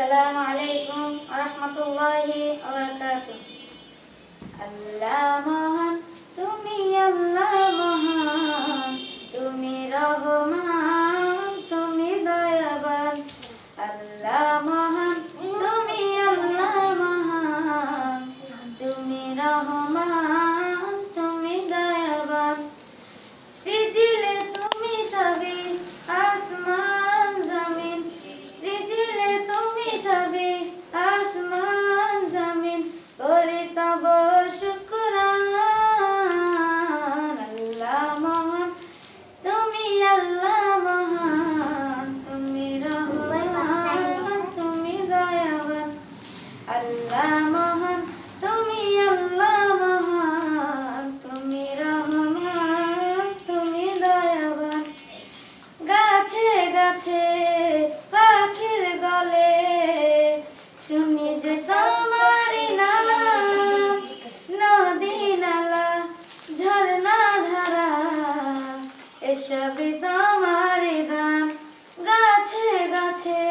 আসসালামু আলাইকুম ওয়া রাহমাতুল্লাহি ওয়া বারাকাতুহু। আল্লাহ মহান, তুমি আল্লাহ মহান, তুমি রহমান, তুমি দয়াবান। আল্লাহ মহান, তুমি আল্লাহ মহান, তুমি রহমান, তুমি দয়াবান। সৃজিলে তুমি সবই আসমান জমিন, সৃজিলে তুমি সবই আসমান জমিন, করি তব শুকরান। আল্লাহ মহান, তুমি আল্লাহ মহান, তুমি রহমান, তুমি দয়াবান। আল্লাহ মহান, তুমি আল্লাহ মহান, তুমি রহমান, তুমি দয়াবান। গাছে গাছে পাখির গলে শুনি যে তোমারি নাম, নদী নালা ঝর্ণা ধারা এসবই তোমারি দান। গাছে গাছে